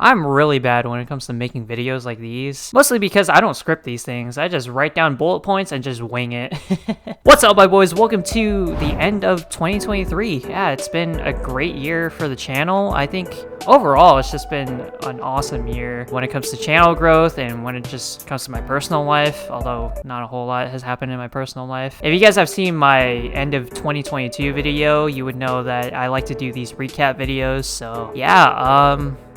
I'm really bad when it comes to making videos like these, mostly because I don't script these things. I just write down bullet points and just wing it. What's up, my boys? Welcome to the end of 2023. Yeah, it's been a great year for the channel. I think overall, it's just been an awesome year when it comes to channel growth and when it just comes to my personal life, although not a whole lot has happened in my personal life. If you guys have seen my end of 2022 video, you would know that I like to do these recap videos. So yeah,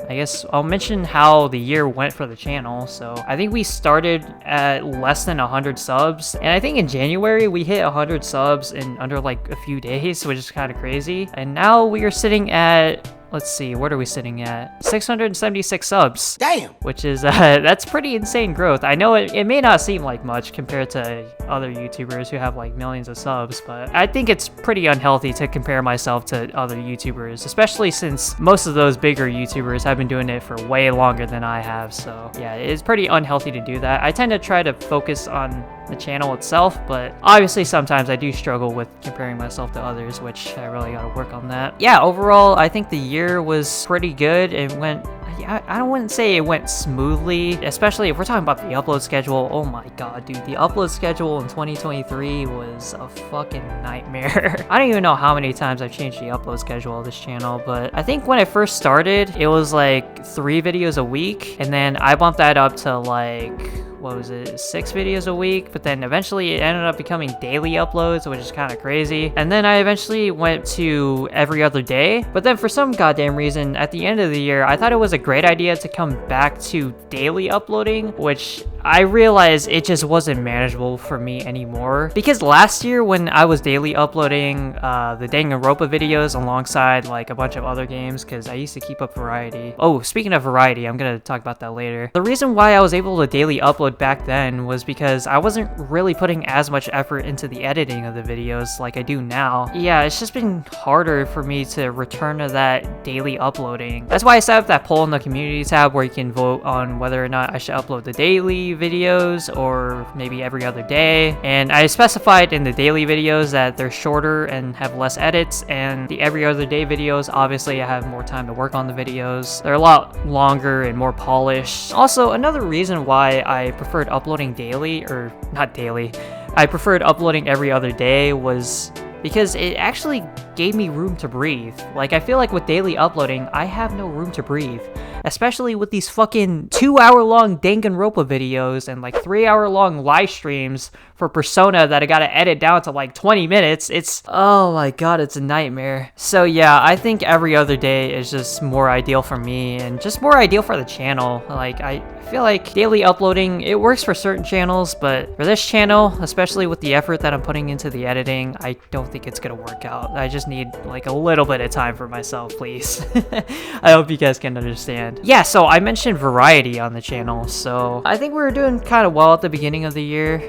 I guess I'll mention how the year went for the channel. So I think we started at less than 100 subs, and I think in January we hit 100 subs in under like a few days, which is kind of crazy. And now we are sitting at, let's see, what are we sitting at? 676 subs. Damn! Which is, that's pretty insane growth. I know it may not seem like much compared to other YouTubers who have like millions of subs, but I think it's pretty unhealthy to compare myself to other YouTubers, especially since most of those bigger YouTubers have been doing it for way longer than I have. So yeah, it's pretty unhealthy to do that. I tend to try to focus on the channel itself, but obviously sometimes I do struggle with comparing myself to others, which I really gotta work on that. Yeah, overall, I think the year was pretty good. It went, I wouldn't say it went smoothly, especially if we're talking about the upload schedule. Oh my god, dude, the upload schedule in 2023 was a fucking nightmare. I don't even know how many times I've changed the upload schedule of this channel, but I think when I first started, it was like 3 videos a week, and then I bumped that up to like, what was it, 6 videos a week, but then eventually it ended up becoming daily uploads, which is kind of crazy. And then I eventually went to every other day, but then for some goddamn reason, at the end of the year, I thought it was a great idea to come back to daily uploading, which I realized it just wasn't manageable for me anymore. Because last year when I was daily uploading the Danganronpa videos alongside like a bunch of other games, because I used to keep up variety. Oh, speaking of variety, I'm gonna talk about that later. The reason why I was able to daily upload back then was because I wasn't really putting as much effort into the editing of the videos like I do now. Yeah, it's just been harder for me to return to that daily uploading. That's why I set up that poll in the community tab where you can vote on whether or not I should upload the daily videos or maybe every other day. And I specified in the daily videos that they're shorter and have less edits, and the every other day videos, obviously I have more time to work on the videos. They're a lot longer and more polished. Also, another reason why I preferred uploading daily, or not daily, I preferred uploading every other day was because it actually gave me room to breathe. Like, I feel like with daily uploading, I have no room to breathe. Especially with these fucking 2-hour-long Danganronpa videos and like 3-hour-long live streams for Persona that I gotta edit down to like 20 minutes. It's, oh my god, it's a nightmare. So yeah, I think every other day is just more ideal for me and just more ideal for the channel. Like, I feel like daily uploading, it works for certain channels, but for this channel, especially with the effort that I'm putting into the editing, I don't think it's gonna work out. I just need like a little bit of time for myself, please. I hope you guys can understand. Yeah, so I mentioned variety on the channel, so I think we were doing kind of well at the beginning of the year.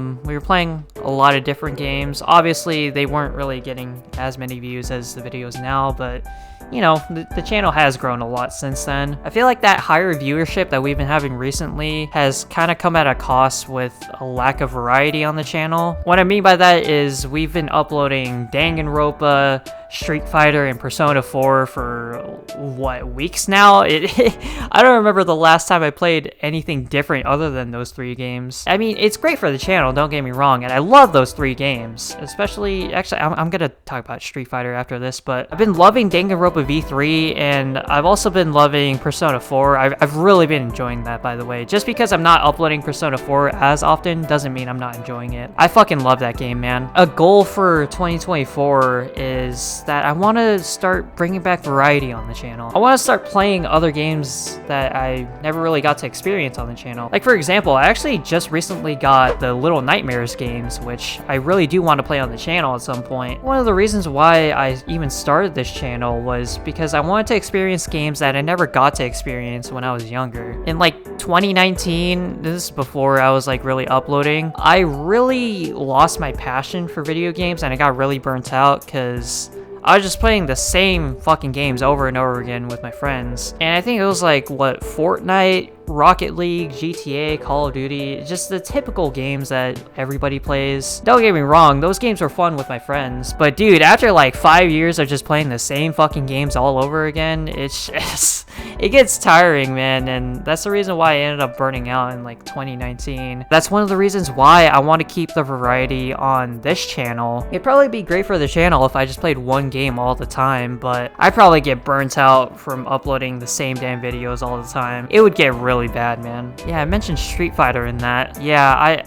We were playing a lot of different games. Obviously, they weren't really getting as many views as the videos now, but you know, the channel has grown a lot since then. I feel like that higher viewership that we've been having recently has kind of come at a cost with a lack of variety on the channel. What I mean by that is we've been uploading Danganronpa, Street Fighter, and Persona 4 for, what, weeks now? I don't remember the last time I played anything different other than those 3 games. I mean, it's great for the channel, don't get me wrong, and I love those 3 games. Especially, actually, I'm gonna talk about Street Fighter after this, but I've been loving Danganronpa V3, and I've also been loving Persona 4. I've really been enjoying that, by the way. Just because I'm not uploading Persona 4 as often doesn't mean I'm not enjoying it. I fucking love that game, man. A goal for 2024 is that I want to start bringing back variety on the channel. I want to start playing other games that I never really got to experience on the channel. Like, for example, I actually just recently got the Little Nightmares games, which I really do want to play on the channel at some point. One of the reasons why I even started this channel was because I wanted to experience games that I never got to experience when I was younger. In like 2019, this is before I was like really uploading, I really lost my passion for video games and I got really burnt out because I was just playing the same fucking games over and over again with my friends. And I think it was like, what, Fortnite, Rocket League, GTA, Call of Duty, just the typical games that everybody plays. Don't get me wrong, those games were fun with my friends, but dude, after like 5 years of just playing the same fucking games all over again, it's just, it gets tiring, man, and that's the reason why I ended up burning out in like 2019. That's one of the reasons why I want to keep the variety on this channel. It'd probably be great for the channel if I just played one game all the time, but I'd probably get burnt out from uploading the same damn videos all the time. It would get really bad, man. Yeah, I mentioned Street Fighter in that. Yeah,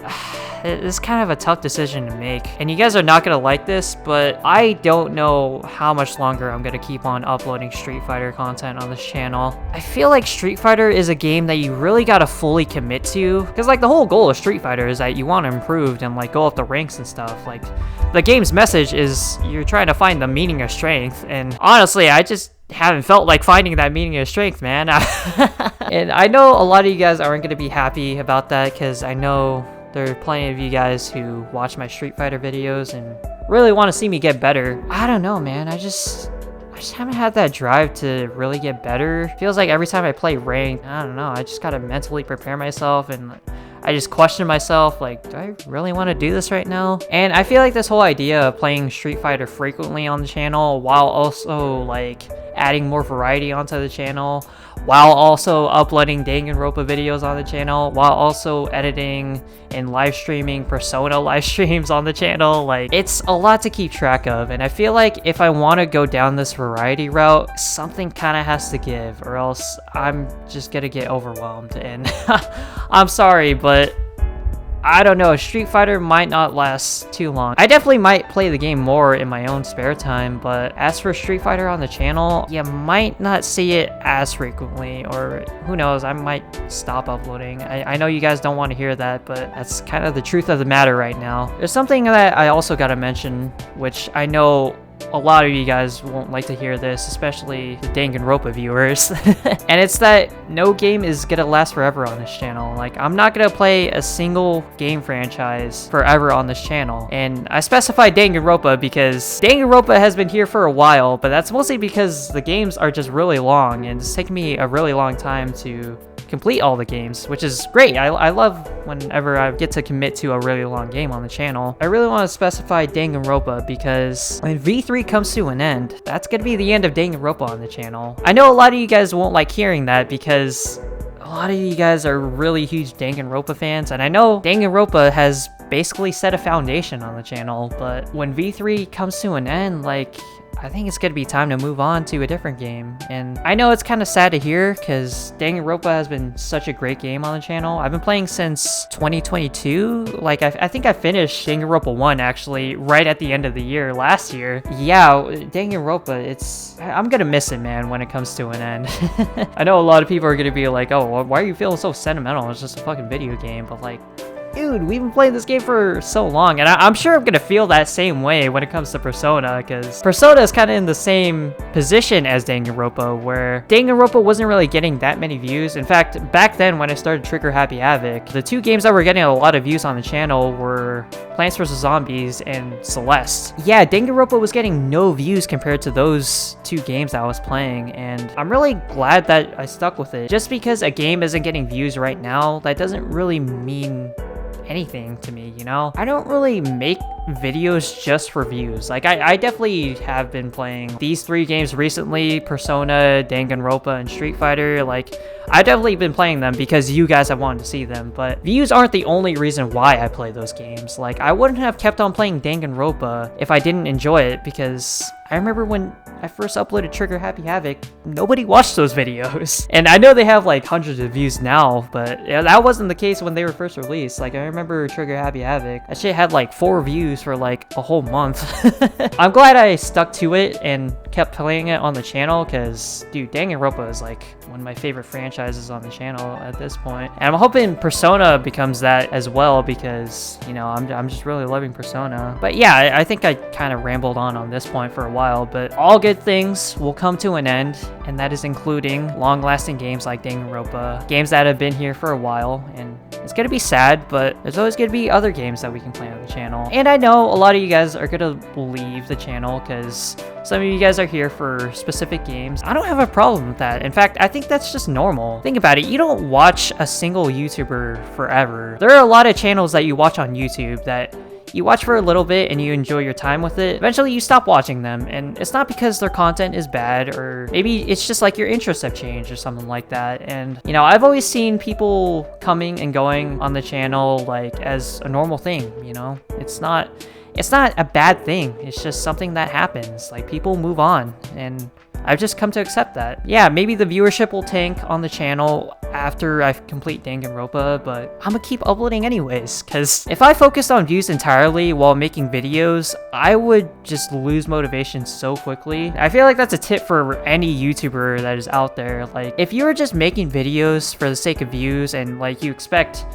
it's kind of a tough decision to make, and you guys are not gonna like this, but I don't know how much longer I'm gonna keep on uploading Street Fighter content on this channel. I feel like Street Fighter is a game that you really gotta fully commit to, because like the whole goal of Street Fighter is that you want to improve and like go up the ranks and stuff. Like the game's message is you're trying to find the meaning of strength, and honestly, I just haven't felt like finding that meaning of strength, man. And I know a lot of you guys aren't gonna be happy about that, because I know there are plenty of you guys who watch my Street Fighter videos and really want to see me get better. I don't know, man. I just haven't had that drive to really get better. Feels like every time I play ranked, I don't know, I just gotta mentally prepare myself, and I just question myself, like, do I really want to do this right now? And I feel like this whole idea of playing Street Fighter frequently on the channel, while also like adding more variety onto the channel, while also uploading Danganronpa videos on the channel, while also editing and live streaming Persona live streams on the channel, like, it's a lot to keep track of. And I feel like if I want to go down this variety route, something kind of has to give, or else I'm just gonna get overwhelmed. And I'm sorry, but I don't know, Street Fighter might not last too long. I definitely might play the game more in my own spare time, but as for Street Fighter on the channel, you might not see it as frequently, or who knows, I might stop uploading. I know you guys don't want to hear that, but that's kind of the truth of the matter right now. There's something that I also gotta mention, which I know a lot of you guys won't like to hear this, especially the Danganronpa viewers. And it's that no game is gonna last forever on this channel. Like, I'm not gonna play a single game franchise forever on this channel. And I specified Danganronpa because Danganronpa has been here for a while, but that's mostly because the games are just really long, and it's taken me a really long time to complete all the games, which is great. I love whenever I get to commit to a really long game on the channel. I really want to specify Danganronpa because when V3 comes to an end, that's gonna be the end of Danganronpa on the channel. I know a lot of you guys won't like hearing that because a lot of you guys are really huge Danganronpa fans, and I know Danganronpa has basically set a foundation on the channel, but when V3 comes to an end, like, I think it's gonna be time to move on to a different game. And I know it's kind of sad to hear, because Danganronpa has been such a great game on the channel. I've been playing since 2022. Like, I think I finished Danganronpa 1 actually right at the end of the year last year. Yeah, Danganronpa, I'm gonna miss it, man, when it comes to an end. I know a lot of people are gonna be like, oh, why are you feeling so sentimental? It's just a fucking video game. But like, dude, we've been playing this game for so long, and I'm sure I'm gonna feel that same way when it comes to Persona, because Persona is kind of in the same position as Danganronpa, where Danganronpa wasn't really getting that many views. In fact, back then when I started Trigger Happy Havoc, the two games that were getting a lot of views on the channel were Plants vs. Zombies and Celeste. Yeah, Danganronpa was getting no views compared to those two games that I was playing, and I'm really glad that I stuck with it. Just because a game isn't getting views right now, that doesn't really mean anything to me, you know? I don't really make videos just for views. Like, I definitely have been playing these three games recently: Persona, Danganronpa, and Street Fighter. Like, I've definitely been playing them because you guys have wanted to see them, but views aren't the only reason why I play those games. Like, I wouldn't have kept on playing Danganronpa if I didn't enjoy it, because I remember when I first uploaded Trigger Happy Havoc, nobody watched those videos. And I know they have like hundreds of views now, but yeah, that wasn't the case when they were first released. Like, I remember Trigger Happy Havoc, that shit had like 4 views for like a whole month. I'm glad I stuck to it and kept playing it on the channel, because dude, Danganronpa is like one of my favorite franchises on the channel at this point. And I'm hoping Persona becomes that as well, because, you know, I'm just really loving Persona. But yeah, I think I kind of rambled on this point for a while, but all good things will come to an end, and that is including long-lasting games like Danganronpa, games that have been here for a while, and It's gonna be sad, but there's always gonna be other games that we can play on the channel. And I know a lot of you guys are gonna leave the channel because some of you guys are here for specific games. I don't have a problem with that. In fact, I think that's just normal. Think about it, you don't watch a single YouTuber forever. There are a lot of channels that you watch on YouTube that you watch for a little bit and you enjoy your time with it. Eventually you stop watching them, and it's not because their content is bad, or maybe it's just like your interests have changed or something like that. And you know, I've always seen people coming and going on the channel like as a normal thing, you know? It's not a bad thing. It's just something that happens. Like, people move on, and I've just come to accept that. Yeah, maybe the viewership will tank on the channel after I complete Danganronpa, but I'm gonna keep uploading anyways, because if I focused on views entirely while making videos, I would just lose motivation so quickly. I feel like that's a tip for any YouTuber that is out there. Like, if you're just making videos for the sake of views and like you expect,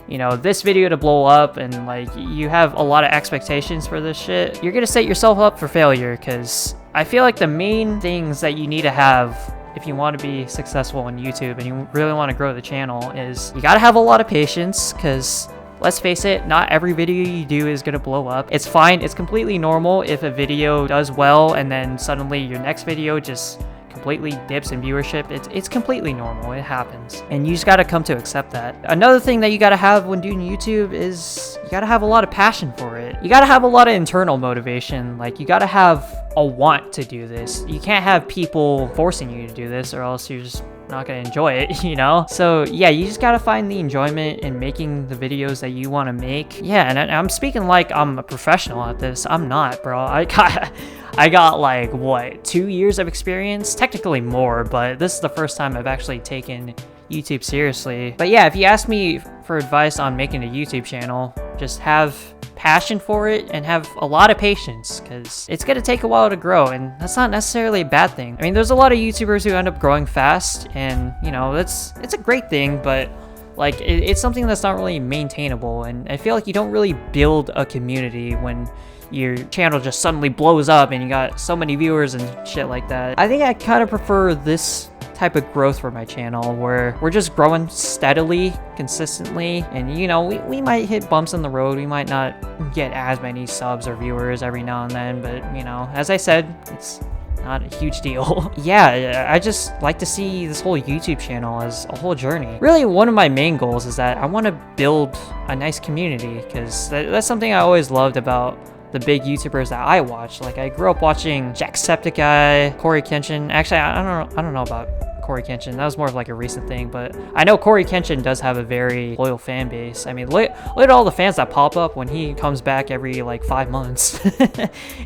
you know, this video to blow up and like you have a lot of expectations for this shit, you're gonna set yourself up for failure, because I feel like the main things that you need to have if you want to be successful on YouTube and you really want to grow the channel is you gotta have a lot of patience, because let's face it, not every video you do is gonna blow up. It's fine, it's completely normal if a video does well and then suddenly your next video just completely dips in viewership. It's completely normal. It happens, and you just got to come to accept that. Another thing that you got to have when doing YouTube is you got to have a lot of passion for it. You got to have a lot of internal motivation. Like, you got to have a want to do this. You can't have people forcing you to do this, or else you're just not gonna enjoy it, you know? So yeah, you just gotta find the enjoyment in making the videos that you want to make. Yeah, and I'm speaking like I'm a professional at this. I'm not, bro. I got like, what, 2 years of experience? Technically more, but this is the first time I've actually taken YouTube seriously. But yeah, if you ask me for advice on making a YouTube channel, just have passion for it and have a lot of patience, because it's gonna take a while to grow, and that's not necessarily a bad thing. I mean, there's a lot of YouTubers who end up growing fast, and you know, it's a great thing, but like it's something that's not really maintainable, and I feel like you don't really build a community when your channel just suddenly blows up and you got so many viewers and shit like that. I think I kind of prefer this type of growth for my channel, where we're just growing steadily, consistently, and you know, we might hit bumps in the road. We might not get as many subs or viewers every now and then, but you know, as I said, it's not a huge deal. Yeah, I just like to see this whole YouTube channel as a whole journey. Really, one of my main goals is that I want to build a nice community, because that's something I always loved about the big YouTubers that I watch. Like, I grew up watching Jacksepticeye, Corey Kenshin. Actually, I don't know about Corey Kenshin. That was more of like a recent thing, but I know Corey Kenshin does have a very loyal fan base. I mean, look at all the fans that pop up when he comes back every like 5 months.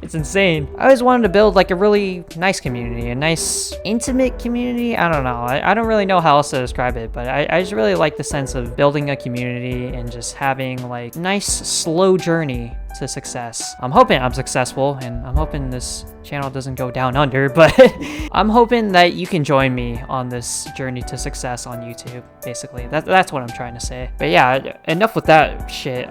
It's insane. I always wanted to build like a really nice community, a nice intimate community. I don't know. I don't really know how else to describe it, but I just really like the sense of building a community and just having like nice slow journey to success. I'm hoping I'm successful, and I'm hoping this channel doesn't go down under, but I'm hoping that you can join me on this journey to success on YouTube. Basically, that's what I'm trying to say. But yeah, enough with that shit.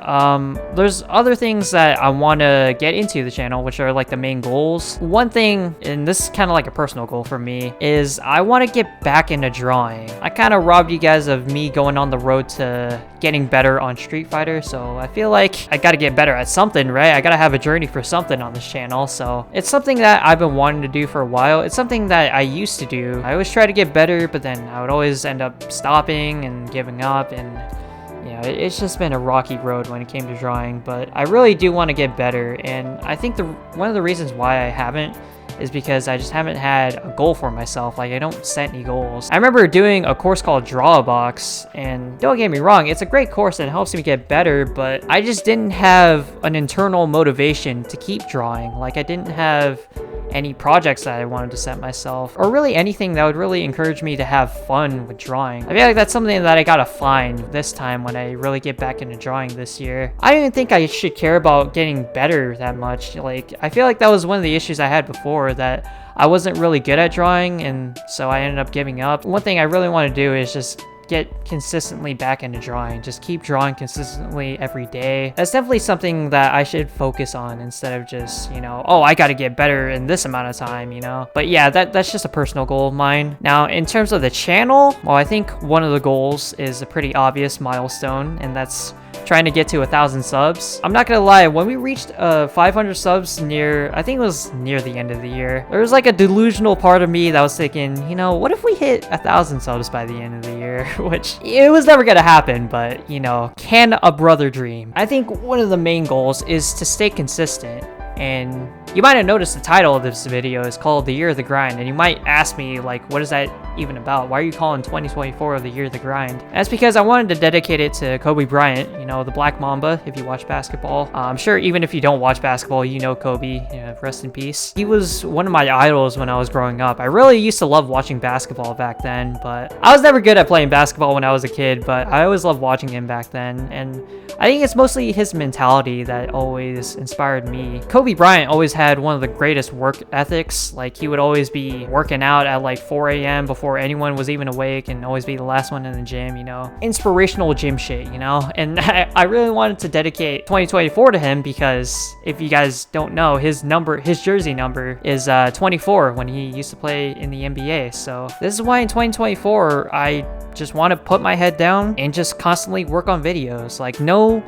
There's other things that I want to get into the channel, which are like the main goals. One thing, and this is kind of like a personal goal for me, is I want to get back into drawing. I kind of robbed you guys of me going on the road to getting better on Street Fighter, so I feel like I gotta get better at something, right? I gotta have a journey for something on this channel, so it's something that I've been wanting to do for a while. It's something that I used to do. I always try to get better, but then I would always end up stopping and giving up, and you know, it's just been a rocky road when it came to drawing, but I really do want to get better, and I think one of the reasons why I haven't is because I just haven't had a goal for myself. Like, I don't set any goals. I remember doing a course called Draw a Box, and don't get me wrong, it's a great course and it helps me get better, but I just didn't have an internal motivation to keep drawing. Like, I didn't have any projects that I wanted to set myself, or really anything that would really encourage me to have fun with drawing. I feel like that's something that I gotta find this time when I really get back into drawing this year. I don't even think I should care about getting better that much. Like, I feel like that was one of the issues I had before, that I wasn't really good at drawing, and so I ended up giving up. One thing I really want to do is just get consistently back into drawing. Just keep drawing consistently every day. That's definitely something that I should focus on instead of just, you know, oh, I gotta get better in this amount of time, you know? But yeah, that's just a personal goal of mine. Now, in terms of the channel, well, I think one of the goals is a pretty obvious milestone, and that's trying to get to 1,000 subs. I'm not gonna lie, when we reached 500 subs I think it was near the end of the year, there was like a delusional part of me that was thinking, you know, what if we hit 1,000 subs by the end of the year? Which, it was never gonna happen, but, you know, can a brother dream? I think one of the main goals is to stay consistent. And you might have noticed the title of this video is called The Year of the Grind, and you might ask me, like, what is that even about? Why are you calling 2024 The Year of the Grind? And that's because I wanted to dedicate it to Kobe Bryant, you know, the Black Mamba, if you watch basketball. I'm sure even if you don't watch basketball, you know Kobe, you know, rest in peace. He was one of my idols when I was growing up. I really used to love watching basketball back then, but I was never good at playing basketball when I was a kid, but I always loved watching him back then, and I think it's mostly his mentality that always inspired me. Kobe Bryant always had one of the greatest work ethics. Like, he would always be working out at like 4 a.m. before anyone was even awake, and always be the last one in the gym, you know? Inspirational gym shit, you know? And I really wanted to dedicate 2024 to him because if you guys don't know, his jersey number is 24 when he used to play in the NBA. So this is why in 2024, I just want to put my head down and just constantly work on videos. Like, no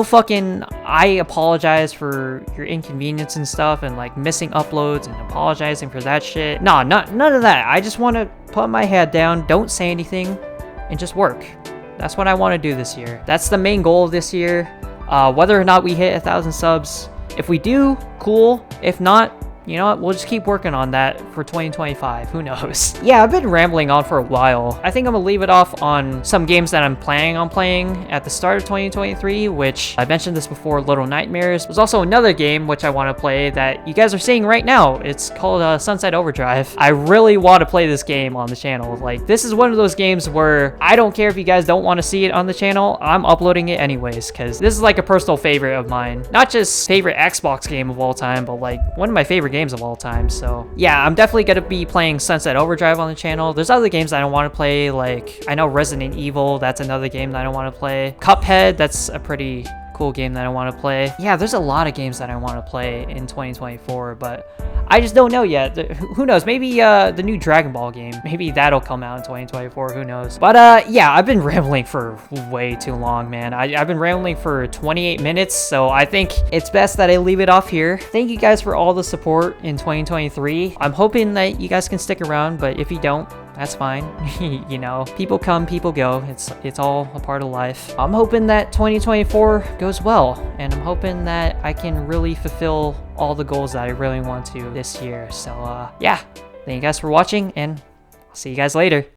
fucking, I apologize for your inconvenience and stuff, and like missing uploads and apologizing for that shit. Nah, none of that. I just want to put my head down, don't say anything, and just work. That's what I want to do this year. That's the main goal of this year. Whether or not we hit 1,000 subs, if we do, cool. If not, you know what, we'll just keep working on that for 2025. Who knows? Yeah, I've been rambling on for a while. I think I'm gonna leave it off on some games that I'm planning on playing at the start of 2023, which I mentioned this before, Little Nightmares. There's also another game which I want to play that you guys are seeing right now. It's called Sunset Overdrive. I really want to play this game on the channel. Like, this is one of those games where I don't care if you guys don't want to see it on the channel. I'm uploading it anyways, because this is like a personal favorite of mine. Not just favorite Xbox game of all time, but like one of my favorite games of all time. So yeah, I'm definitely gonna be playing Sunset Overdrive on the channel. There's other games that I want to play, like I know Resident Evil, that's another game that I want to play. Cuphead, that's a pretty cool game that I want to play. Yeah, there's a lot of games that I want to play in 2024, but I just don't know yet. Who knows? Maybe the new Dragon Ball game, maybe that'll come out in 2024. Who knows? But yeah, I've been rambling for way too long, man. I've been rambling for 28 minutes, so I think it's best that I leave it off here. Thank you guys for all the support in 2023. I'm hoping that you guys can stick around, but if you don't, that's fine. You know, people come, people go. It's all a part of life. I'm hoping that 2024 goes well, and I'm hoping that I can really fulfill all the goals that I really want to this year. So yeah, thank you guys for watching, and I'll see you guys later.